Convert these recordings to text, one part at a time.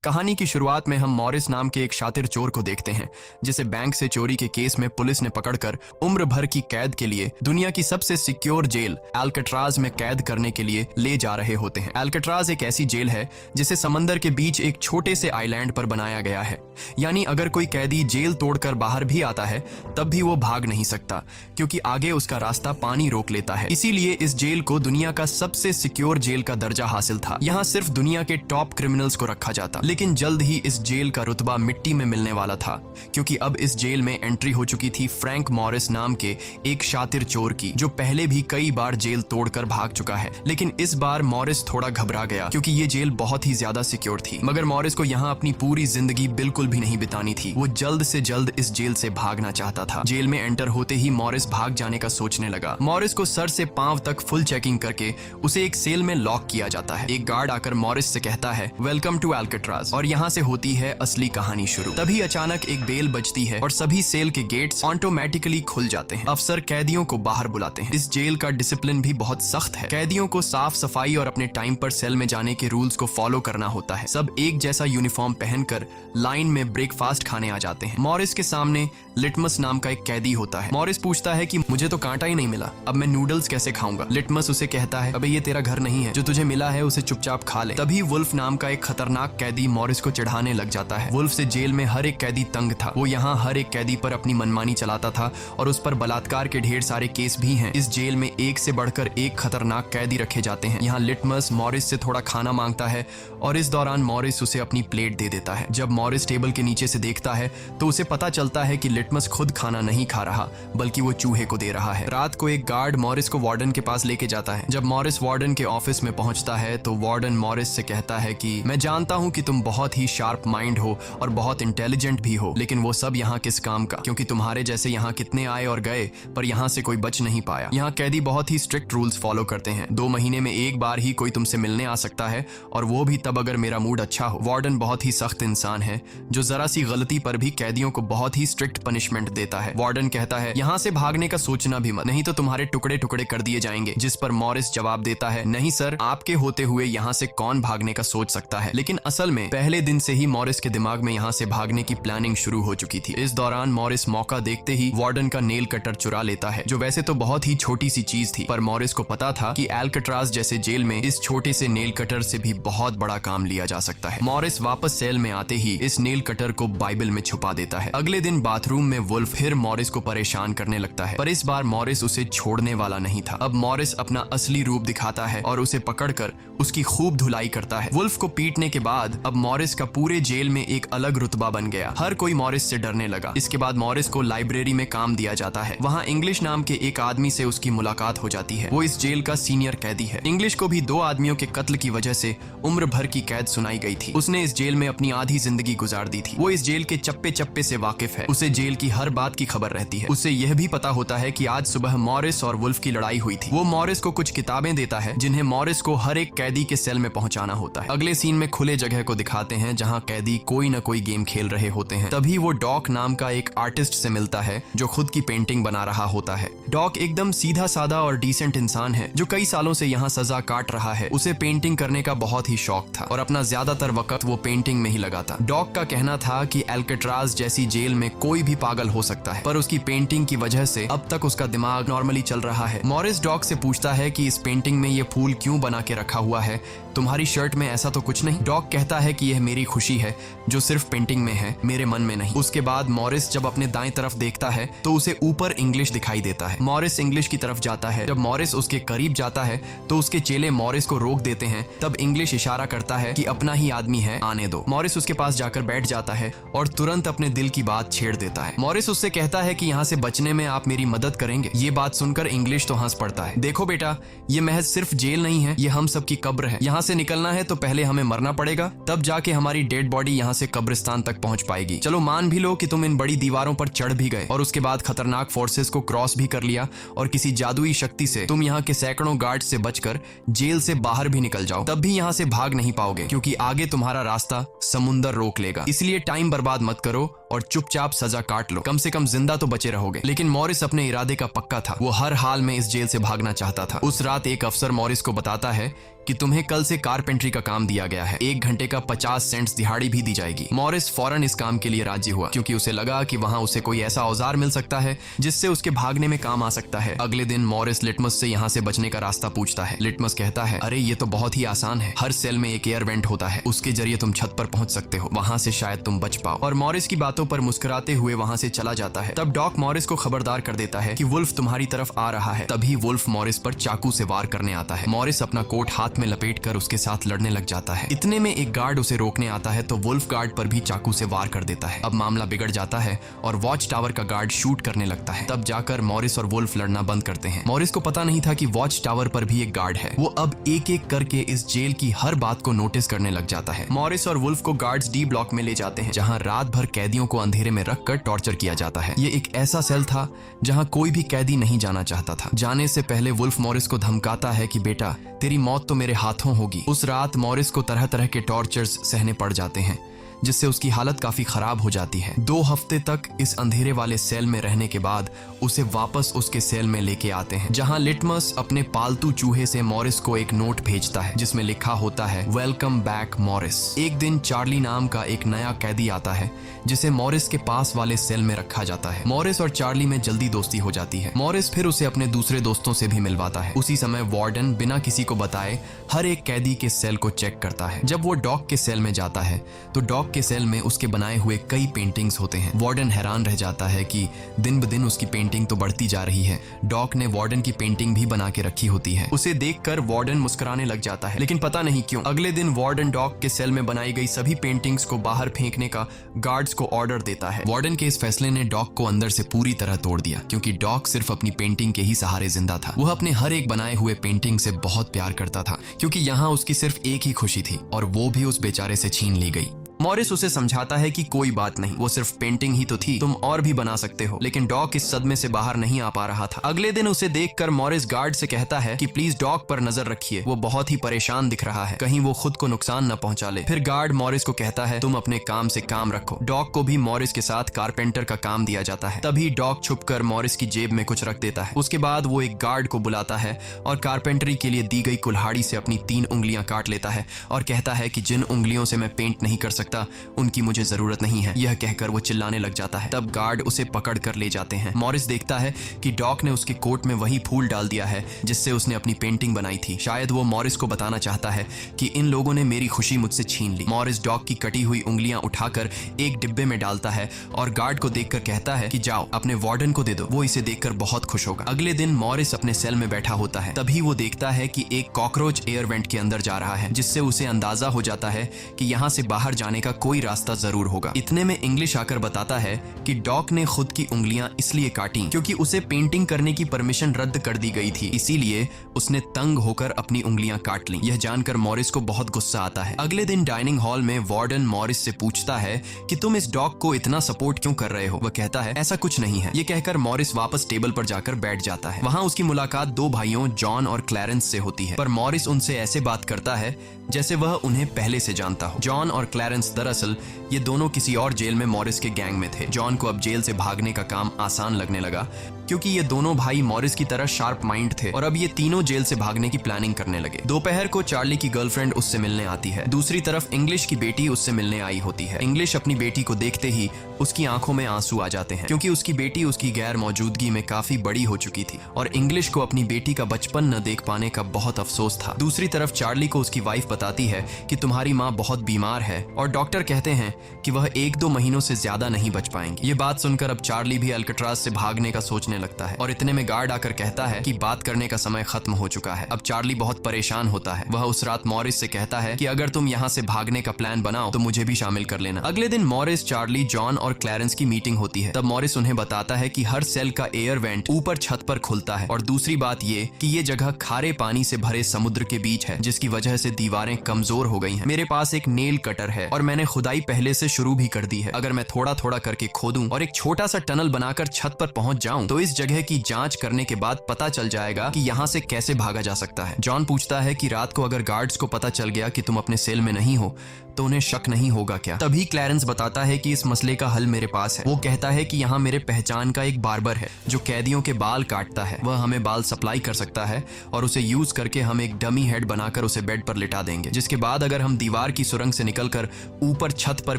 कहानी की शुरुआत में हम मॉरिस नाम के एक शातिर चोर को देखते हैं जिसे बैंक से चोरी के केस में पुलिस ने पकड़कर उम्र भर की कैद के लिए दुनिया की सबसे सिक्योर जेल अल्काट्राज में कैद करने के लिए ले जा रहे होते हैं। अल्काट्राज एक ऐसी जेल है जिसे समंदर के बीच एक छोटे से आइलैंड पर बनाया गया है, यानी अगर कोई कैदी जेल तोड़कर बाहर भी आता है तब भी वो भाग नहीं सकता क्योंकि आगे उसका रास्ता पानी रोक लेता है। इसीलिए इस जेल को दुनिया का सबसे सिक्योर जेल का दर्जा हासिल था। यहाँ सिर्फ दुनिया के टॉप क्रिमिनल्स को रखा जाता, लेकिन जल्द ही इस जेल का रुतबा मिट्टी में मिलने वाला था क्योंकि अब इस जेल में एंट्री हो चुकी थी फ्रैंक मॉरिस नाम के एक शातिर चोर की, जो पहले भी कई बार जेल तोड़कर भाग चुका है। लेकिन इस बार मॉरिस थोड़ा घबरा गया क्योंकि ये जेल बहुत ही ज्यादा सिक्योर थी। मगर मॉरिस को यहाँ अपनी पूरी जिंदगी बिल्कुल भी नहीं बितानी थी। वो जल्द से जल्द इस जेल से भागना चाहता था। जेल में एंटर होते ही मॉरिस भाग जाने का सोचने लगा। मॉरिस को सर से पांव तक फुल चेकिंग करके उसे एक सेल में लॉक किया जाता है। एक गार्ड आकर मॉरिस से कहता है, वेलकम टू अल्काट्राज, और यहाँ से होती है असली कहानी शुरू। तभी अचानक एक बेल बजती है और सभी सेल के गेट्स ऑटोमेटिकली खुल जाते हैं। अफसर कैदियों को बाहर बुलाते हैं। इस जेल का डिसिप्लिन भी बहुत सख्त है। कैदियों को साफ सफाई और अपने टाइम पर सेल में जाने के रूल्स को फॉलो करना होता है। सब एक जैसा यूनिफॉर्म पहनकर लाइन में ब्रेकफास्ट खाने आ जाते हैं। मॉरिस के सामने लिटमस नाम का एक कैदी होता है। मॉरिस पूछता है कि मुझे तो कांटा ही नहीं मिला, अब मैं नूडल्स कैसे खाऊंगा? लिटमस उसे कहता है, अबे ये तेरा घर नहीं है, जो तुझे मिला है उसे चुपचाप खा ले। तभी वुल्फ नाम का एक खतरनाक कैदी मॉरिस को चिढ़ाने लग जाता है। वुल्फ से जेल में हर एक कैदी तंग था। वो यहाँ हर एक कैदी पर अपनी मनमानी चलाता था और उस पर बलात्कार के ढेर सारे केस भी हैं। इस जेल में एक से बढ़कर एक खतरनाक कैदी रखे जाते हैं। यहाँ लिटमस मॉरिस से थोड़ा खाना मांगता है और इस दौरान मॉरिस उसे अपनी प्लेट दे देता है। जब मॉरिस टेबल के नीचे से देखता है तो उसे पता चलता है कि लिटमस खुद खाना नहीं खा रहा बल्कि वो चूहे को दे रहा है। रात को एक गार्ड मॉरिस को वार्डन के पास लेके जाता है। जब मॉरिस वार्डन के ऑफिस में पहुंचता है तो वार्डन मॉरिस से कहता है कि मैं जानता हूं कि तुम बहुत ही शार्प माइंड हो और बहुत इंटेलिजेंट भी हो, लेकिन वो सब यहाँ किस काम का, क्योंकि तुम्हारे जैसे यहाँ कितने आए और गए पर यहाँ से कोई बच नहीं पाया। यहाँ कैदी बहुत ही स्ट्रिक्ट रूल्स फॉलो करते हैं। 2 महीने में एक बार ही कोई तुमसे मिलने आ सकता है और वो भी तब अगर मेरा मूड अच्छा हो। वार्डन बहुत ही सख्त इंसान है जो जरा सी गलती पर भी कैदियों को बहुत ही स्ट्रिक्ट पनिशमेंट देता है। वार्डन कहता है, यहाँ से भागने का सोचना भी मत, नहीं तो तुम्हारे टुकड़े टुकड़े कर दिए जाएंगे। जिस पर मॉरिस जवाब देता है, नहीं सर, आपके होते हुए यहाँ से कौन भागने का सोच सकता है। लेकिन असल में पहले दिन से ही मॉरिस के दिमाग में यहाँ से भागने की प्लानिंग शुरू हो चुकी थी। इस दौरान मॉरिस मौका देखते ही वार्डन का नेल कटर चुरा लेता है, जो वैसे तो बहुत ही छोटी सी चीज थी, पर मॉरिस को पता था कि अल्काट्राज जैसे जेल में इस छोटे से नेल कटर से भी बहुत बड़ा काम लिया जा सकता है। मॉरिस वापस सेल में आते ही इस नेल कटर को बाइबल में छुपा देता है। अगले दिन बाथरूम में वुल्फ फिर मॉरिस को परेशान करने लगता है, पर इस बार मॉरिस उसे छोड़ने वाला नहीं था। अब मॉरिस अपना असली रूप दिखाता है और उसे पकड़कर उसकी खूब धुलाई करता है। वुल्फ को पीटने के बाद अब मॉरिस का पूरे जेल में एक अलग रुतबा बन गया। हर कोई मॉरिस से डरने लगा। इसके बाद मॉरिस को लाइब्रेरी में काम दिया जाता है। वहाँ इंग्लिश नाम के एक आदमी से उसकी मुलाकात हो जाती है। वो इस जेल का सीनियर कैदी है। इंग्लिश को भी 2 आदमियों के कत्ल की वजह से उम्र भर की कैद सुनाई गई थी। उसने इस जेल में अपनी आधी जिंदगी गुजार दी थी। वो इस जेल के चप्पे चप्पे से वाकिफ है। उसे जेल की हर बात की खबर रहती है। उसे यह भी पता होता है कि आज सुबह मॉरिस और वुल्फ की लड़ाई हुई थी। वो मॉरिस को कुछ किताबें देता है जिन्हें मॉरिस को हर एक कैदी के सेल में पहुंचाना होता है। अगले सीन में खुले जगह को दिखाते हैं जहां कैदी कोई न कोई गेम खेल रहे होते हैं। तभी वो डॉक नाम का एक आर्टिस्ट से मिलता है जो खुद की पेंटिंग बना रहा होता है। डॉक एकदम सीधा साधा और डिसेंट इंसान है जो कई सालों से यहाँ सजा काट रहा है। उसे पेंटिंग करने का बहुत ही शौक था और अपना ज्यादातर वक्त वो पेंटिंग में ही लगाता। डॉक का कहना था कि अल्काट्राज जैसी जेल में कोई भी पागल हो सकता है, पर उसकी पेंटिंग की वजह से अब तक उसका दिमाग नॉर्मली चल रहा है। मॉरिस डॉक से पूछता है कि इस पेंटिंग में ये फूल क्यों बना के रखा हुआ है, तुम्हारी शर्ट में ऐसा तो कुछ नहीं? डॉक कहता है कि यह मेरी खुशी है जो सिर्फ पेंटिंग में है, मेरे मन में नहीं। उसके बाद मॉरिस जब अपने दाएं तरफ देखता है तो उसे ऊपर इंग्लिश दिखाई देता है। मॉरिस इंग्लिश की तरफ जाता है। जब मॉरिस उसके करीब जाता है तो उसके चेले मॉरिस को रोक देते हैं। तब इंग्लिश इशारा करता है कि अपना ही आदमी है, आने दो। मॉरिस उसके पास जाकर बैठ जाता है और तुरंत अपने दिल की बात छेड़ देता है। मॉरिस उससे कहता है कि यहाँ से बचने में आप मेरी मदद करेंगे। ये बात सुनकर इंग्लिश तो हंस पड़ता है। देखो बेटा, ये महज सिर्फ जेल नहीं है, ये हम सबकी कब्र है। यहाँ से निकलना है तो पहले हमें मरना पड़ेगा, तब जाके हमारी डेड बॉडी यहाँ से कब्रिस्तान तक पहुँच पाएगी। चलो मान भी लो कि तुम इन बड़ी दीवारों पर चढ़ भी गए और उसके बाद खतरनाक फोर्सेस को क्रॉस भी कर लिया और किसी जादुई शक्ति से तुम यहाँ के सैकड़ों गार्ड से बचकर जेल से बाहर भी निकल जाओ, तब भी यहाँ से भाग नहीं पाओगे क्योंकि आगे तुम्हारा रास्ता समुंदर रोक लेगा। इसलिए टाइम बर्बाद मत करो और चुपचाप सजा काट लो, कम से कम जिंदा तो बचे रहोगे। लेकिन मॉरिस अपने इरादे का पक्का था, वो हर हाल में इस जेल से भागना चाहता था। उस रात एक अफसर मॉरिस को बताता है कि तुम्हें कल से कारपेंट्री का काम दिया गया है, 1 घंटे का 50 सेंट्स दिहाड़ी भी दी जाएगी। मॉरिस फौरन इस काम के लिए राजी हुआ, क्योंकि उसे लगा कि वहां उसे कोई ऐसा औजार मिल सकता है जिससे उसके भागने में काम आ सकता है। अगले दिन मॉरिस लिटमस से यहाँ से बचने का रास्ता पूछता है। लिटमस कहता है, अरे ये तो बहुत ही आसान है, हर सेल में एक एयर वेंट होता है, उसके जरिए तुम छत पर पहुंच सकते हो, वहां से शायद तुम बच पाओ। और मॉरिस की बातों पर मुस्कुराते हुए वहां से चला जाता है। तब डॉक मॉरिस को खबरदार कर देता है कि वुल्फ तुम्हारी तरफ आ रहा है। तभी वुल्फ मॉरिस पर चाकू से वार करने आता है। मॉरिस अपना कोट हाथ में लपेट कर के साथ लड़ने लग जाता है। इतने में एक गार्ड उसे रोकने आता है तो वुल्फ गार्ड पर भी चाकू से वार कर देता है। अब मामला बिगड़ जाता है और वॉच टावर का गार्ड शूट करने लगता है। तब जाकर मॉरिस और वुल्फ लड़ना बंद करते हैं। मॉरिस को पता नहीं था कि वॉच टावर पर भी एक गार्ड है। वो अब एक एक करके इस जेल की हर बात को नोटिस करने लग जाता है। मॉरिस और वुल्फ को गार्ड्स डी ब्लॉक में ले जाते हैं, जहां रात भर कैदियों को अंधेरे में रखकर टॉर्चर किया जाता है। ये एक ऐसा सेल था जहां कोई भी कैदी नहीं जाना चाहता था। जाने से पहले वुल्फ मॉरिस को धमकाता है कि बेटा, तेरी मौत तो मेरे हाथों होगी। उस रात मॉरिस को तरह तरह के टॉर्चर्स सहने पड़ जाते हैं, जिससे उसकी हालत काफी खराब हो जाती है। 2 हफ्ते तक इस अंधेरे वाले सेल में रहने के बाद उसे वापस उसके सेल में लेके आते हैं, जहां लिटमस अपने पालतू चूहे से मॉरिस को एक नोट भेजता है जिसमें लिखा होता है, वेलकम बैक मॉरिस। एक दिन चार्ली नाम का एक नया कैदी आता है जिसे मॉरिस के पास वाले सेल में रखा जाता है। मॉरिस और चार्ली में जल्दी दोस्ती हो जाती है। मॉरिस फिर उसे अपने दूसरे दोस्तों से भी मिलवाता है। उसी समय वार्डन बिना किसी को बताए हर एक कैदी के सेल को चेक करता है। जब वो डॉक के सेल में जाता है तो डॉक के सेल में उसके बनाए हुए कई पेंटिंग्स होते हैं। वार्डन हैरान रह जाता है कि दिन ब दिन उसकी पेंटिंग तो बढ़ती जा रही है। डॉक ने वार्डन की पेंटिंग भी बना के रखी होती है। उसे देखकर वार्डन मुस्कुराने लग जाता है, लेकिन पता नहीं क्यों अगले दिन वार्डन डॉक के सेल में बनाई गई सभी पेंटिंग्स को बाहर फेंकने का गार्ड्स को ऑर्डर देता है। वार्डन के इस फैसले ने डॉक को अंदर से पूरी तरह तोड़ दिया, क्योंकि डॉक सिर्फ अपनी पेंटिंग के ही सहारे जिंदा था। वह अपने हर एक बनाए हुए पेंटिंग से बहुत प्यार करता था, क्योंकि यहाँ उसकी सिर्फ एक ही खुशी थी और वो भी उस बेचारे से छीन ली गई। मॉरिस उसे समझाता है कि कोई बात नहीं, वो सिर्फ पेंटिंग ही तो थी, तुम और भी बना सकते हो। लेकिन डॉक इस सदमे से बाहर नहीं आ पा रहा था। अगले दिन उसे देखकर मॉरिस गार्ड से कहता है कि प्लीज डॉक पर नजर रखिए, वो बहुत ही परेशान दिख रहा है, कहीं वो खुद को नुकसान न पहुंचा ले। फिर गार्ड मॉरिस को कहता है, तुम अपने काम से काम रखो। डॉक को भी मॉरिस के साथ कारपेंटर का काम दिया जाता है। तभी डॉक छुपकर मॉरिस की जेब में कुछ रख देता है। उसके बाद वो एक गार्ड को बुलाता है और कारपेंटरी के लिए दी गई कुल्हाड़ी से अपनी 3 उंगलियां काट लेता है और कहता है कि जिन उंगलियों से मैं पेंट नहीं कर सकता उनकी मुझे जरूरत नहीं है। यह कहकर वो चिल्लाने लग जाता है। तब गार्ड उसे पकड़ कर ले जाते हैं। मॉरिस देखता है कि डॉक ने उसके कोट में वही फूल डाल दिया है जिससे उसने अपनी पेंटिंग बनाई थी। शायद वो मॉरिस को बताना चाहता है कि इन लोगों ने मेरी खुशी मुझसे छीन ली। मॉरिस डॉक की कटी हुई उंगलियां उठाकर एक डिब्बे में डालता है और गार्ड को देखकर कहता है कि जाओ अपने वार्डन को दे दो, वो इसे देखकर बहुत खुश होगा। अगले दिन मॉरिस अपने सेल में बैठा होता है। तभी वो देखता है कि एक कॉकरोच एयर वेंट के अंदर जा रहा है, जिससे उसे अंदाजा हो जाता है कि यहाँ से बाहर जाने का कोई रास्ता जरूर होगा। इतने में इंग्लिश आकर बताता है कि डॉक ने खुद की उंगलियां इसलिए काटी क्योंकि उसे पेंटिंग करने की परमिशन रद्द कर दी गई थी, इसीलिए उसने तंग होकर अपनी उंगलियां काट ली। यह जानकर मॉरिस को बहुत गुस्सा आता है। अगले दिन डाइनिंग हॉल में वार्डन मॉरिस से पूछता है कि तुम इस डॉग को इतना सपोर्ट क्यों कर रहे हो। वह कहता है ऐसा कुछ नहीं है। ये कहकर मॉरिस वापस टेबल पर जाकर बैठ जाता है। वहां उसकी मुलाकात 2 भाइयों जॉन और क्लैरेंस से होती है, पर मॉरिस उनसे ऐसे बात करता है जैसे वह उन्हें पहले से जानता हो। जॉन और क्लैरेंस दरअसल ये दोनों किसी और जेल में मॉरिस के गैंग में थे। जॉन को अब जेल से भागने का काम आसान लगने लगा क्योंकि ये दोनों भाई मॉरिस की तरह शार्प माइंड थे और अब ये तीनों जेल से भागने की प्लानिंग करने लगे। दोपहर को चार्ली की गर्लफ्रेंड उससे मिलने आती है। दूसरी तरफ इंग्लिश की बेटी उससे मिलने आई होती है। इंग्लिश अपनी बेटी को देखते ही उसकी आंखों में आंसू आ जाते हैं क्योंकि उसकी बेटी उसकी गैर मौजूदगी में काफी बड़ी हो चुकी थी और इंग्लिश को अपनी बेटी का बचपन न देख पाने का बहुत अफसोस था। दूसरी तरफ चार्ली को उसकी वाइफ बताती है कि तुम्हारी माँ बहुत बीमार है और डॉक्टर कहते हैं कि वह 1-2 महीनों से ज्यादा नहीं बच पाएंगी। ये बात सुनकर अब चार्ली भी अल्काट्राज से भागने का सोचने लगता है और इतने में गार्ड आकर कहता है कि बात करने का समय खत्म हो चुका है। अब चार्ली बहुत परेशान होता है। वह उस रात मॉरिस से कहता है कि अगर तुम यहाँ से भागने का प्लान बनाओ तो मुझे भी शामिल कर लेना। अगले दिन मॉरिस, चार्ली, जॉन और क्लैरेंस की मीटिंग होती है। तब मॉरिस उन्हें बताता है कि हर सेल का एयर वेंट ऊपर छत पर खुलता है और दूसरी बात ये कि ये जगह खारे पानी से भरे समुद्र के बीच है जिसकी वजह से दीवारें कमजोर हो गई हैं। मेरे पास एक नेल कटर है और मैंने खुदाई पहले से शुरू भी कर दी है। अगर मैं थोड़ा थोड़ा करके खोदूं और एक छोटा सा टनल बनाकर छत पर पहुंच जाऊं तो इस जगह की जांच करने के बाद पता चल जाएगा कि यहाँ से कैसे भागा जा सकता है। जॉन पूछता है कि रात को अगर गार्ड्स को पता चल गया कि तुम अपने सेल में नहीं हो तो उन्हें शक नहीं होगा क्या? तभी क्लैरेंस बताता है कि इस मसले का हल मेरे पास है। वो कहता है कि यहाँ मेरे पहचान का एक बार्बर है जो कैदियों के बाल काटता है। वह हमें बाल सप्लाई कर सकता है और उसे यूज करके हम एक डमी हेड बनाकर उसे बेड पर लिटा देंगे, जिसके बाद अगर हम दीवार की सुरंग से निकलकर ऊपर छत पर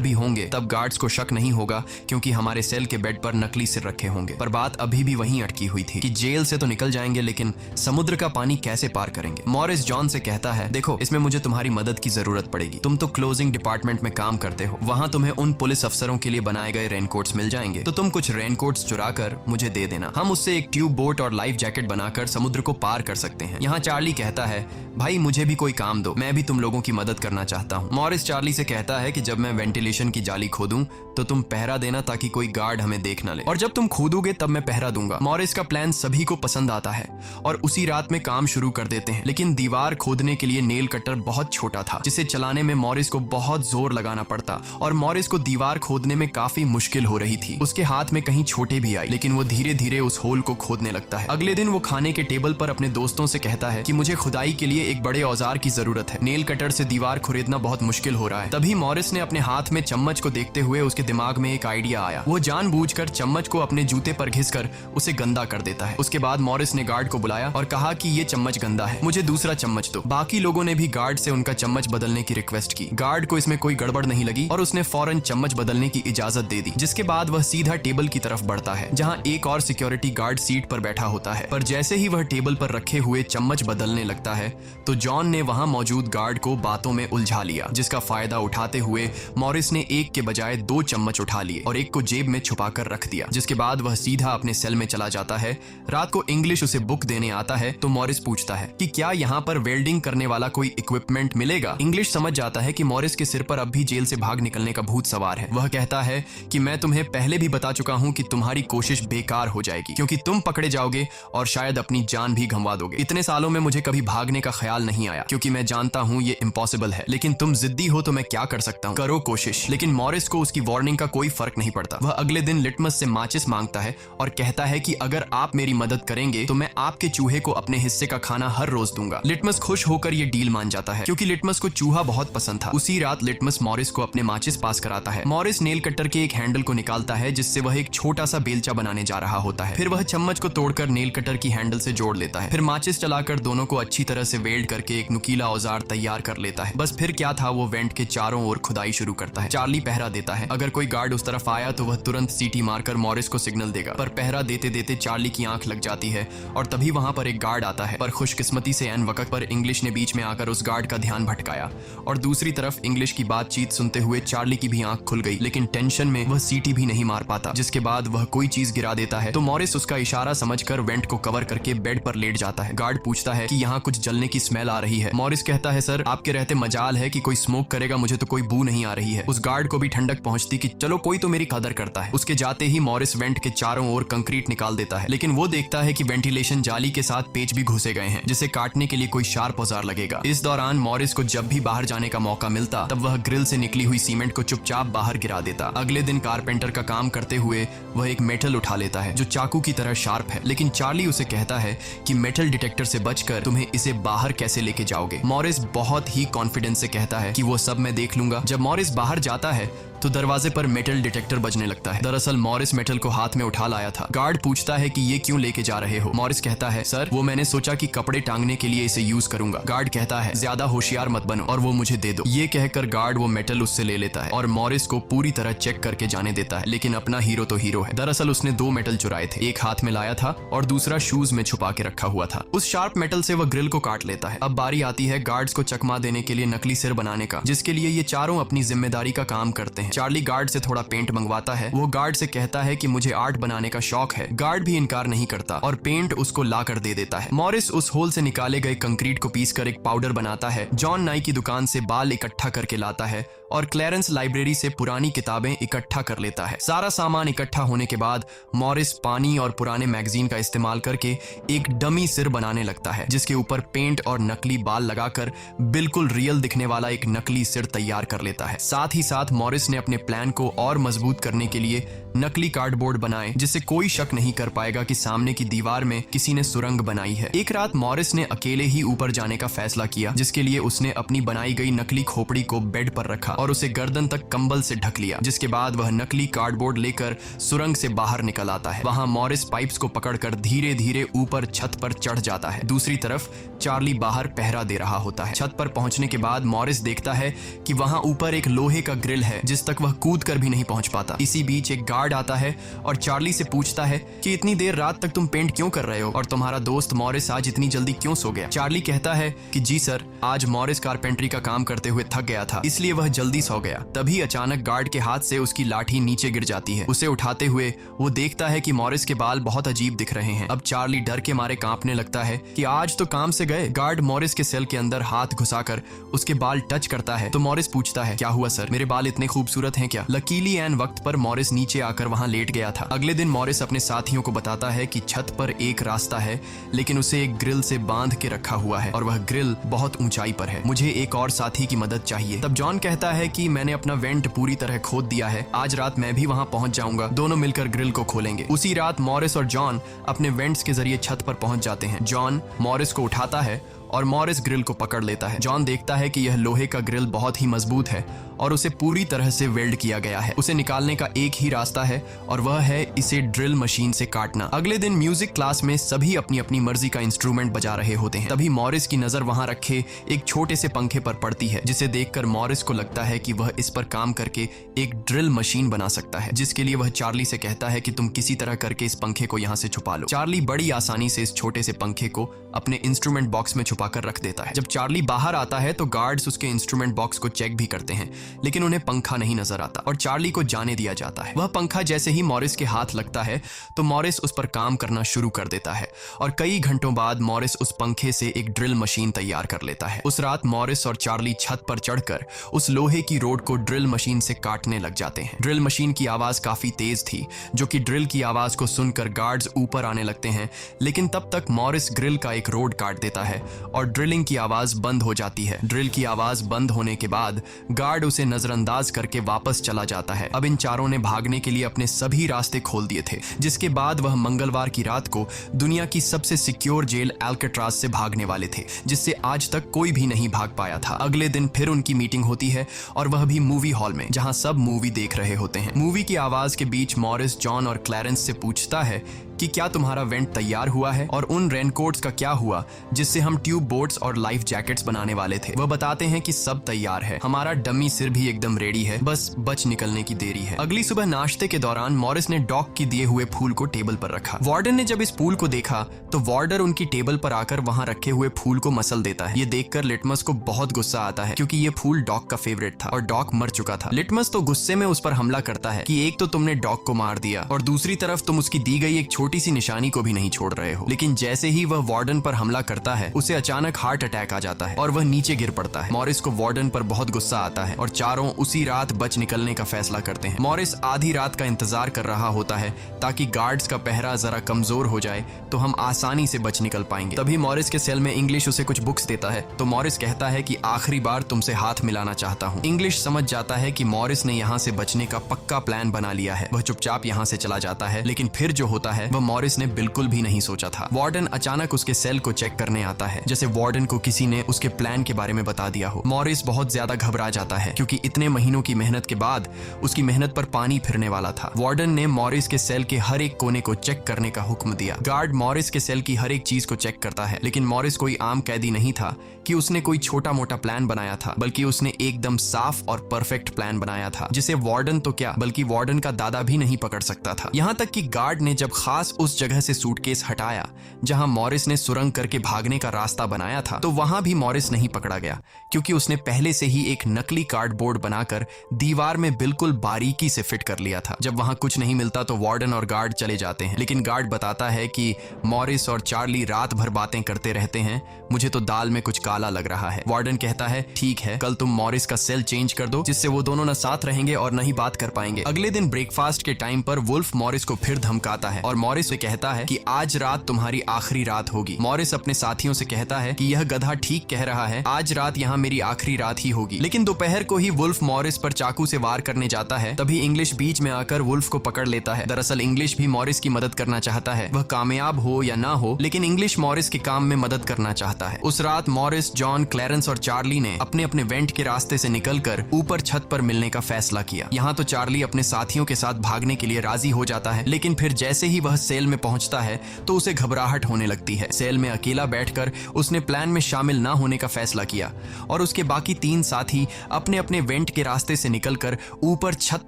भी होंगे तब गार्ड्स को शक नहीं होगा, क्योंकि हमारे सेल के बेड पर नकली सिर रखे होंगे। पर बात अभी भी वहीं अटकी हुई थी कि जेल से तो निकल जाएंगे लेकिन समुद्र का पानी कैसे पार करेंगे? मॉरिस जॉन से कहता है, देखो इसमें मुझे तुम्हारी मदद की जरूरत पड़ेगी। तुम तो क्लोजिंग डिपार्टमेंट में काम करते हो, वहां तुम्हें उन पुलिस अफसरों के लिए बनाए गए रेनकोट्स मिल जाएंगे, तो तुम कुछ रेनकोट्स चुरा कर मुझे दे देना। हम उससे एक ट्यूब बोट और लाइफ जैकेट बनाकर समुद्र को पार कर सकते हैं। यहाँ चार्ली कहता है, भाई मुझे भी कोई काम दो, मैं भी तुम लोगों की मदद करना चाहता हूँ। मॉरिस चार्ली से कहता है कि जब मैं वेंटिलेशन की जाली खोदूं तो तुम पहरा देना ताकि कोई गार्ड हमें देख ना ले, और जब तुम खोदोगे तब मैं पहरा दूंगा। मॉरिस का प्लान सभी को पसंद आता है और उसी रात में काम शुरू कर देते हैं। लेकिन दीवार खोदने के लिए नेल कटर बहुत छोटा था, जिसे चलाने में मॉरिस को बहुत जोर लगाना पड़ता और मॉरिस को दीवार खोदने में काफी मुश्किल हो रही थी। उसके हाथ में कहीं छोटे भी आई, लेकिन वो धीरे धीरे उस होल को खोदने लगता है। अगले दिन वो खाने के टेबल पर अपने दोस्तों से कहता है कि मुझे खुदाई के लिए एक बड़े औजार की जरूरत है। नेल कटर से दीवार खुरेदना बहुत मुश्किल हो रहा है। तभी मॉरिस ने अपने हाथ में चम्मच को देखते हुए उसके दिमाग में एक आइडिया आया। वो जानबूझकर चम्मच को अपने जूते पर घिसकर उसे गंदा कर देता है। उसके बाद मॉरिस ने गार्ड को बुलाया और कहा कि ये चम्मच गंदा है, मुझे दूसरा चम्मच दो। बाकी लोगों ने भी गार्ड से उनका चम्मच बदलने की रिक्वेस्ट की। गार्ड को इसमें कोई गड़बड़ नहीं लगी और उसने फौरन चम्मच बदलने की इजाजत दे दी, जिसके बाद वह सीधा टेबल की तरफ बढ़ता है जहां एक और सिक्योरिटी गार्ड सीट पर बैठा होता है। पर जैसे ही वह टेबल पर रखे हुए चम्मच बदलने लगता है तो जॉन ने वहां मौजूद गार्ड को बातों में उलझा लिया, जिसका फायदा उठाते हुए मॉरिस ने एक के बजाय 2 चम्मच उठा लिए और एक को जेब में छुपाकर रख दिया, जिसके बाद वह सीधा अपने सेल में चला जाता है। रात को इंग्लिश उसे बुक देने आता है तो मॉरिस पूछता है कि क्या यहाँ पर वेल्डिंग करने वाला कोई इक्विपमेंट मिलेगा? इंग्लिश समझ जाता है कि मॉरिस के सिर पर अब भी जेल से भाग निकलने का भूत सवार है। वह कहता है कि मैं तुम्हें पहले भी बता चुका हूँ कि तुम्हारी कोशिश बेकार हो जाएगी, क्योंकि तुम पकड़े जाओगे और शायद अपनी जान भी गंवा दोगे। इतने सालों में मुझे कभी भागने का ख्याल नहीं आया, क्योंकि मैं जानता हूँ ये इम्पॉसिबल है, लेकिन तुम जिद्दी हो तो मैं क्या कर सकता हूँ, करो कोशिश। लेकिन मॉरिस को उसकी वार्निंग का कोई फर्क नहीं पड़ता। वह अगले दिन लिटमस से माचिस मांगता है और कहता है कि अगर आप मेरी मदद करेंगे तो मैं आपके चूहे को अपने हिस्से का खाना हर रोज दूंगा। लिटमस खुश होकर ये डील मान जाता है, क्योंकि लिटमस को चूहा बहुत पसंद था। उसी रात लिटमस मॉरिस को अपने माचिस पास कराता है। मॉरिस नेल कटर के एक हैंडल को निकालता है जिससे वह एक छोटा सा बेलचा बनाने जा रहा होता है। फिर वह चम्मच को तोड़कर नेल कटर की हैंडल से जोड़ लेता है। फिर माचिस चलाकर दोनों को अच्छी तरह से वेल्ड करके एक नुकीला औजार तैयार कर लेता है। बस फिर क्या था, वो वेंट के चारों ओर खुदाई शुरू करता है। चार्ली पहरा देता है। अगर कोई गार्ड उस तरफ आया तो वह तुरंत सीटी मारकर मॉरिस को सिग्नल देगा। पर पहरा देते देते चार्ली की आंख लग जाती है और तभी वहां पर एक गार्ड आता है। पर खुशकिस्मती से एन वक्त पर इंग्लिश ने बीच में आकर उस गार्ड का ध्यान भटकाया और दूसरी तरफ इंग्लिश की बातचीत सुनते हुए चार्ली की भी आंख खुल गई, लेकिन टेंशन में वह सीटी भी नहीं मार पाता। जिसके बाद वह कोई चीज गिरा देता है तो मॉरिस उसका इशारा समझकर वेंट को कवर करके बेड पर लेट जाता है। गार्ड पूछता है कि यहाँ कुछ जलने की स्मेल आ रही है। मॉरिस कहता है, सर आपके रहते मजाल है कि कोई स्मोक करेगा, मुझे तो कोई बू नहीं आ रही है। उस गार्ड को भी ठंडक पहुंचती कि चलो कोई तो मेरी कदर करता है। उसके जाते ही मॉरिस वेंट के चारों ओर कंक्रीट निकाल देता है, लेकिन वो देखता है कि वेंटिलेशन जाली के साथ पेच भी घुसे गए हैं, जिसे काटने के लिए कोई शार्प औजार लगेगा। इस दौरान मॉरिस को जब भी बाहर जाने का मौका मिलता तब वह ग्रिल से निकली हुई सीमेंट को चुपचाप बाहर गिरा देता। अगले दिन कारपेंटर का काम करते हुए वह एक मेटल उठा लेता है जो चाकू की तरह शार्प है, लेकिन चार्ली उसे कहता है कि मेटल डिटेक्टर से बचकर तुम्हें इसे बाहर कैसे लेके जाओगे। मॉरिस बहुत ही कॉन्फिडेंस से कहता है कि वो सब मैं देख लूंगा। जब मॉरिस बाहर जाता है तो दरवाजे पर मेटल डिटेक्टर बजने लगता है। दरअसल मॉरिस मेटल को हाथ में उठा लाया था। गार्ड पूछता है कि ये क्यों लेके जा रहे हो? मॉरिस कहता है, सर वो मैंने सोचा कि कपड़े टांगने के लिए इसे यूज करूंगा। गार्ड कहता है, ज्यादा होशियार मत बनो और वो मुझे दे दो। ये कहकर गार्ड वो मेटल उससे ले लेता है और मॉरिस को पूरी तरह चेक करके जाने देता है, लेकिन अपना हीरो तो हीरो है। दरअसल उसने 2 मेटल चुराए थे, एक हाथ में लाया था और दूसरा शूज में छुपा के रखा हुआ था। उस शार्प मेटल से वह ग्रिल को काट लेता है। अब बारी आती है गार्ड्स को चकमा देने के लिए नकली सिर बनाने का, जिसके लिए ये चारों अपनी जिम्मेदारी का काम करते हैं। चार्ली गार्ड से थोड़ा पेंट मंगवाता है। वो गार्ड से कहता है कि मुझे आर्ट बनाने का शौक है। गार्ड भी इनकार नहीं करता और पेंट उसको ला कर दे देता है। मॉरिस उस होल से निकाले गए कंक्रीट को पीसकर एक पाउडर बनाता है। जॉन नाई की दुकान से बाल इकट्ठा करके लाता है और क्लैरेंस लाइब्रेरी से पुरानी किताबें इकट्ठा कर लेता है। सारा सामान इकट्ठा होने के बाद मॉरिस पानी और पुराने मैगजीन का इस्तेमाल करके एक डमी सिर बनाने लगता है, जिसके ऊपर पेंट और नकली बाल लगाकर बिल्कुल रियल दिखने वाला एक नकली सिर तैयार कर लेता है। साथ ही साथ मॉरिस ने अपने प्लान को और मजबूत करने के लिए नकली कार्डबोर्ड बनाए जिससे कोई शक नहीं कर पाएगा कि सामने की दीवार में किसी ने सुरंग बनाई है। एक रात मॉरिस ने अकेले ही ऊपर जाने का फैसला किया, जिसके लिए उसने अपनी बनाई गई नकली खोपड़ी को बेड पर रखा और उसे गर्दन तक कंबल से ढक लिया, जिसके बाद वह नकली कार्डबोर्ड लेकर सुरंग से बाहर निकल आता है। वहां मॉरिस पाइप्स को पकड़कर धीरे धीरे ऊपर छत पर चढ़ जाता है। दूसरी तरफ चार्ली बाहर पहरा दे रहा होता है। छत पर पहुंचने के बाद मॉरिस देखता है कि वहां ऊपर एक लोहे का ग्रिल है जिस तक वह कूद कर भी नहीं पहुंच पाता। इसी बीच एक गार्ड आता है और चार्ली से पूछता है कि इतनी देर रात तक तुम पेंट क्यों कर रहे हो और तुम्हारा दोस्त मॉरिस आज इतनी जल्दी क्यों सो गया। चार्ली कहता है कि जी सर, आज मॉरिस कारपेंट्री का काम करते हुए थक गया था, इसलिए वह जल्दी सो गया। तभी अचानक गार्ड के हाथ से उसकी लाठी नीचे गिर जाती है। उसे उठाते हुए वो देखता है कि मॉरिस के बाल बहुत अजीब दिख रहे हैं। अब चार्ली डर के मारे कांपने लगता है कि आज तो काम से गए। गार्ड मॉरिस के सेल के अंदर हाथ घुसाकर उसके बाल टच करता है तो मॉरिस पूछता है, क्या हुआ सर, मेरे बाल इतने खूबसूरत हैं क्या। लकीली एन वक्त पर मॉरिस नीचे आकर वहां लेट गया था। अगले दिन मॉरिस अपने साथियों को बताता है कि छत पर एक रास्ता है, लेकिन उसे एक ग्रिल से बांध के रखा हुआ है और वह ग्रिल बहुत ऊंचाई पर है। मुझे एक और साथी की मदद चाहिए। तब जॉन कहता है कि मैंने अपना वेंट पूरी तरह खोद दिया है, आज रात मैं भी वहां पहुंच जाऊंगा, दोनों मिलकर ग्रिल को खोलेंगे। उसी रात मॉरिस और जॉन अपने वेंट्स के जरिए छत पर पहुंच जाते हैं। जॉन मॉरिस को उठाता है और मॉरिस ग्रिल को पकड़ लेता है। जॉन देखता है कि यह लोहे का ग्रिल बहुत ही मजबूत है और उसे पूरी तरह से वेल्ड किया गया है। उसे निकालने का एक ही रास्ता है और वह है इसे ड्रिल मशीन से काटना। अगले दिन म्यूजिक क्लास में सभी अपनी अपनी मर्जी का इंस्ट्रूमेंट बजा रहे होते हैं। तभी मॉरिस की नजर वहां रखे एक छोटे से पंखे पर पड़ती है, जिसे देखकर मॉरिस को लगता है कि वह इस पर काम करके एक ड्रिल मशीन बना सकता है, जिसके लिए वह चार्ली से कहता है कि तुम किसी तरह करके इस पंखे को यहाँ से छुपा लो। चार्ली बड़ी आसानी से इस छोटे से पंखे को अपने इंस्ट्रूमेंट बॉक्स में छुपा कर रख देता है। जब चार्ली बाहर आता है तो गार्ड्स उसके इंस्ट्रूमेंट बॉक्स को चेक भी करते हैं, लेकिन उन्हें पंखा नहीं नजर आता और चार्ली को जाने दिया जाता है। वह पंखा जैसे ही मॉरिस के हाथ लगता है तो मॉरिस उस पर काम करना शुरू कर देता है और कई घंटों बाद मॉरिस उस पंखे से एक ड्रिल मशीन तैयार कर लेता है। उस रात मॉरिस और चार्ली छत पर चढ़कर उस लोहे की रोड को ड्रिल मशीन से काटने लग जाते हैं। ड्रिल मशीन की आवाज काफी तेज थी, जो कि ड्रिल की आवाज को सुनकर गार्ड्स ऊपर आने लगते हैं, लेकिन तब तक मॉरिस ग्रिल का एक रोड काट देता है और ड्रिलिंग की आवाज बंद हो जाती है। ड्रिल की आवाज बंद होने के बाद गार्ड उसे नजरअंदाज करके वापस चला जाता है। अब इन चारों ने भागने के लिए अपने सभी रास्ते खोल दिए थे, जिसके बाद वह मंगलवार की रात को दुनिया की सबसे सिक्योर जेल अल्काट्राज से भागने वाले थे, जिससे आज तक कोई भी नहीं भाग पाया था। अगले दिन फिर उनकी मीटिंग होती है और वह भी मूवी हॉल में, जहां सब मूवी देख रहे होते हैं। मूवी की आवाज के बीच मॉरिस जॉन और क्लैरेंस से पूछता है कि क्या तुम्हारा वेंट तैयार हुआ है और उन रेनकोट्स का क्या हुआ जिससे हम ट्यूब बोट्स और लाइफ जैकेट्स बनाने वाले थे। वह बताते हैं कि सब तैयार है, हमारा डमी सिर भी एकदम रेडी है, बस बच निकलने की देरी है। अगली सुबह नाश्ते के दौरान मॉरिस ने डॉग की दिए हुए फूल को टेबल पर रखा। वार्डन ने जब इस फूल को देखा तो वार्डर उनकी टेबल पर आकर वहां रखे हुए फूल को मसल देता है। ये देखकर लिटमस को बहुत गुस्सा आता है, क्योंकि ये फूल डॉग का फेवरेट था और डॉग मर चुका था। लिटमस तो गुस्से में उस पर हमला करता है कि एक तो तुमने डॉग को मार दिया और दूसरी तरफ तुम उसकी दी गई एक छोटी सी निशानी को भी नहीं छोड़ रहे हो। लेकिन जैसे ही वह वार्डन पर हमला करता है, उसे अचानक हार्ट अटैक आ जाता है और वह नीचे गिर पड़ता है। मॉरिस को वार्डन पर बहुत गुस्सा आता है और चारों उसी रात बच निकलने का फैसला करते हैं। मॉरिस आधी रात का इंतजार कर रहा होता है ताकि गार्ड्स का पहरा जरा कमजोर हो जाए तो हम आसानी से बच निकल पाएंगे। तभी मॉरिस के सेल में इंग्लिश उसे कुछ बुक्स देता है तो मॉरिस कहता है कि आखिरी बार तुमसे हाथ मिलाना चाहता हूँ। इंग्लिश समझ जाता है कि मॉरिस ने यहाँ से बचने का पक्का प्लान बना लिया है। वह चुपचाप यहाँ से चला जाता है, लेकिन फिर जो होता है वह मॉरिस ने बिल्कुल भी नहीं सोचा था। वार्डन अचानक उसके सेल को चेक करने आता है, जैसे वार्डन को किसी ने उसके प्लान के बारे में बता दिया हो। मॉरिस बहुत ज्यादा घबरा जाता है, क्योंकि इतने महीनों की मेहनत के बाद उसकी मेहनत पर पानी फिरने वाला था। वार्डन ने मॉरिस के सेल के हर एक कोने को चेक करने का हुक्म दिया। गार्ड मॉरिस के सेल की हर एक चीज को चेक करता है, लेकिन मॉरिस कोई आम कैदी नहीं था कि उसने कोई छोटा मोटा प्लान बनाया था, बल्कि उसने एकदम साफ और परफेक्ट प्लान बनाया था, जिसे वार्डन तो क्या बल्कि वार्डन का दादा भी नहीं पकड़ सकता था। यहाँ तक कि गार्ड ने जब खास उस जगह से सूटकेस हटाया जहां मॉरिस ने सुरंग करके भागने का रास्ता बनाया था, तो वहां भी मॉरिस नहीं पकड़ा गया, क्योंकि उसने पहले से ही एक नकली कार्डबोर्ड बनाकर दीवार में बिल्कुल बारीकी से फिट कर लिया था। जब वहां कुछ नहीं मिलता तो वार्डन और गार्ड चले जाते हैं, लेकिन गार्ड बताता है कि मॉरिस और चार्ली रात भर बातें करते रहते हैं, मुझे तो दाल में कुछ काला लग रहा है। वार्डन कहता है ठीक है, कल तुम मॉरिस का सेल चेंज कर दो, जिससे वो दोनों न साथ रहेंगे और न ही बात कर पाएंगे। अगले दिन ब्रेकफास्ट के टाइम पर वुल्फ मॉरिस को फिर धमकाता है और मॉरिस मॉरिस से कहता है कि आज रात तुम्हारी आखिरी रात होगी। मॉरिस अपने साथियों से कहता है कि यह गधा ठीक कह रहा है, आज रात यहाँ मेरी आखिरी रात ही होगी। लेकिन दोपहर को ही वुल्फ मॉरिस पर चाकू से वार करने जाता है, तभी इंग्लिश बीच में आकर वुल्फ को पकड़ लेता है। दरअसल इंग्लिश भी मॉरिस की मदद करना चाहता है, वह कामयाब हो या ना हो, लेकिन इंग्लिश मॉरिस के काम में मदद करना चाहता है। उस रात मॉरिस, जॉन, क्लैरेंस और चार्ली ने अपने अपने वेंट के रास्ते से निकलकर ऊपर छत पर मिलने का फैसला किया। यहाँ तो चार्ली अपने साथियों के साथ भागने के लिए राजी हो जाता है, लेकिन फिर जैसे ही वह सेल में पहुंचता है तो उसे घबराहट होने लगती है। सेल में अकेला बैठकर उसने प्लान में शामिल ना होने का फैसला किया और उसके बाकी 3 साथी अपने अपने वेंट के रास्ते से निकलकर ऊपर छत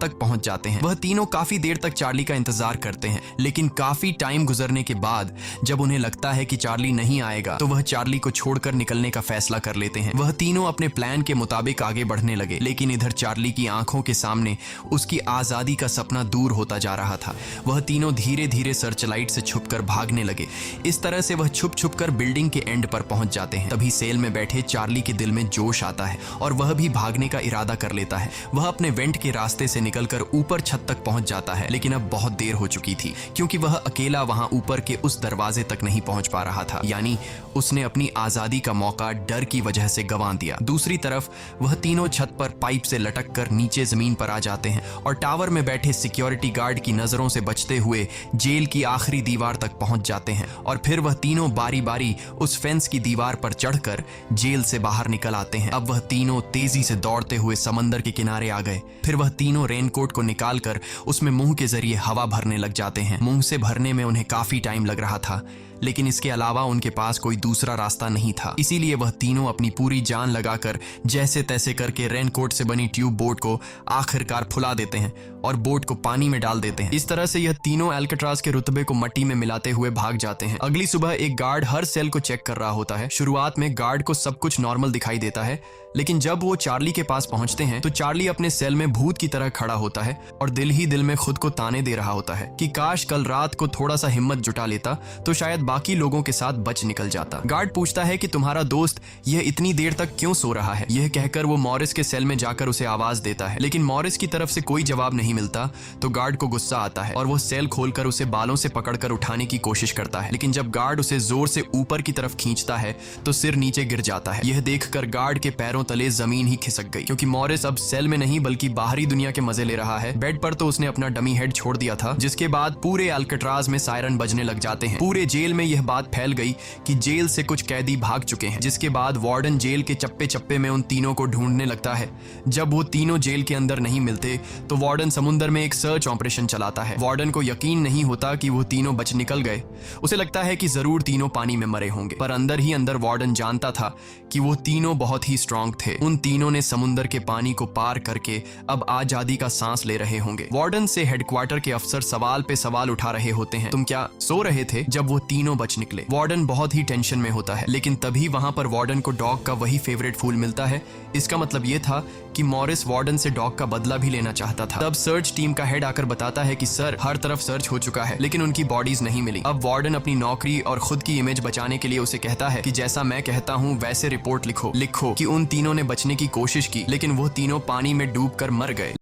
तक पहुंच जाते हैं। वह तीनों काफी देर तक चार्ली का इंतजार करते हैं, लेकिन काफी टाइम गुजरने के बाद जब उन्हें लगता है कि चार्ली नहीं आएगा तो वह चार्ली को छोड़कर निकलने का फैसला कर लेते हैं। वह तीनों अपने प्लान के मुताबिक आगे बढ़ने लगे, लेकिन इधर चार्ली की आंखों के सामने उसकी आजादी का सपना दूर होता जा रहा था। वह तीनों धीरे धीरे सर्चलाइट से छुपकर भागने लगे। इस तरह से वह छुप छुप कर बिल्डिंग के एंड पर पहुंच जाते हैं। तभी सेल में बैठे चार्ली के दिल में जोश आता है और वह भी भागने का इरादा कर लेता है। वह अपने वेंट के रास्ते से निकलकर ऊपर छत तक पहुंच जाता है, लेकिन अब बहुत देर हो चुकी थी क्योंकि वह अकेला वहां ऊपर के उस दरवाजे तक नहीं पहुंच पा रहा था। यानी उसने अपनी आजादी का मौका डर की वजह से गंवा दिया। दूसरी तरफ वह तीनों छत पर पाइप से लटक कर नीचे जमीन पर आ जाते हैं और टावर में बैठे सिक्योरिटी गार्ड की नजरों से बचते हुए जेल की आखिरी दीवार तक पहुंच जाते हैं और फिर वह तीनों बारी बारी उस फेंस की दीवार पर चढ़कर जेल से बाहर निकल आते हैं। अब वह तीनों तेजी से दौड़ते हुए समंदर के किनारे आ गए। फिर वह तीनों रेनकोट को निकालकर उसमें मुंह के जरिए हवा भरने लग जाते हैं। मुंह से भरने में उन्हें काफी टाइम लग रहा था, लेकिन इसके अलावा उनके पास कोई दूसरा रास्ता नहीं था। इसीलिए वह तीनों अपनी पूरी जान लगाकर जैसे तैसे करके रेनकोट से बनी ट्यूब बोट को आखिरकार फुला देते हैं और बोट को पानी में डाल देते हैं। इस तरह से यह तीनों अल्काट्राज के रुतबे को मट्टी में मिलाते हुए भाग जाते हैं। अगली सुबह एक गार्ड हर सेल को चेक कर रहा होता है। शुरुआत में गार्ड को सब कुछ नॉर्मल दिखाई देता है, लेकिन जब वो चार्ली के पास पहुंचते हैं तो चार्ली अपने सेल में भूत की तरह खड़ा होता है और दिल ही दिल में खुद को ताने दे रहा होता है कि काश कल रात को थोड़ा सा हिम्मत जुटा लेता तो शायद बाकी लोगों के साथ बच निकल जाता। गार्ड पूछता है कि तुम्हारा दोस्त यह इतनी देर तक क्यों सो रहा है। यह कहकर वो मॉरिस के सेल में जाकर उसे आवाज देता है, लेकिन मॉरिस की तरफ से कोई जवाब नहीं मिलता तो गार्ड को गुस्सा आता है और वो सेल खोलकर उसे बालों से पकड़कर उठाने की कोशिश करता है। लेकिन जब गार्ड उसे जोर से ऊपर की तरफ खींचता है तो सिर नीचे गिर जाता है। यह देखकर गार्ड के पैरों तले जमीन ही खिसक गई, क्योंकि मॉरिस अब सेल में नहीं बल्कि बाहरी दुनिया के मजे ले रहा है। बेड पर तो उसने अपना डमी हेड छोड़ दिया था, जिसके बाद पूरे अल्काट्राज में सायरन बजने लग जाते हैं। पूरे जेल में यह बात फैल गई कि जेल से कुछ कैदी भाग चुके हैं, जिसके बाद वार्डन जेल के चप्पे चप्पे में उन तीनों को ढूंढने लगता है। जब वो तीनों जेल के अंदर नहीं मिलते तो वार्डन समुद्र में एक सर्च ऑपरेशन चलाता है। वार्डन को यकीन नहीं होता कि वो तीनों बच निकल गए। उसे लगता है कि जरूर तीनों पानी में मरे होंगे, पर अंदर ही अंदर वार्डन जानता था कि वो तीनों बहुत ही स्ट्रांग थे। उन तीनों ने समुद्र के पानी को पार करके अब आजादी का सांस ले रहे होंगे। वार्डन से हेडक्वार्टर के अफसर सवाल पे सवाल उठा रहे होते हैं, तुम क्या सो रहे थे जब वो तीनों बच निकले। वार्डन बहुत ही टेंशन में होता है, लेकिन तभी वहां पर वार्डन को डॉग का वही फेवरेट फूल मिलता है। इसका मतलब ये था कि मॉरिस वार्डन से डॉग का बदला भी लेना चाहता था। तब सर्च टीम का हेड आकर बताता है कि सर, हर तरफ सर्च हो चुका है, लेकिन उनकी बॉडीज नहीं मिली। अब वार्डन अपनी नौकरी और खुद की इमेज बचाने के लिए उसे कहता है कि जैसा मैं कहता हूँ वैसे रिपोर्ट लिखो कि उन तीनों ने बचने की कोशिश की, लेकिन वो तीनों पानी में डूबकर मर गए।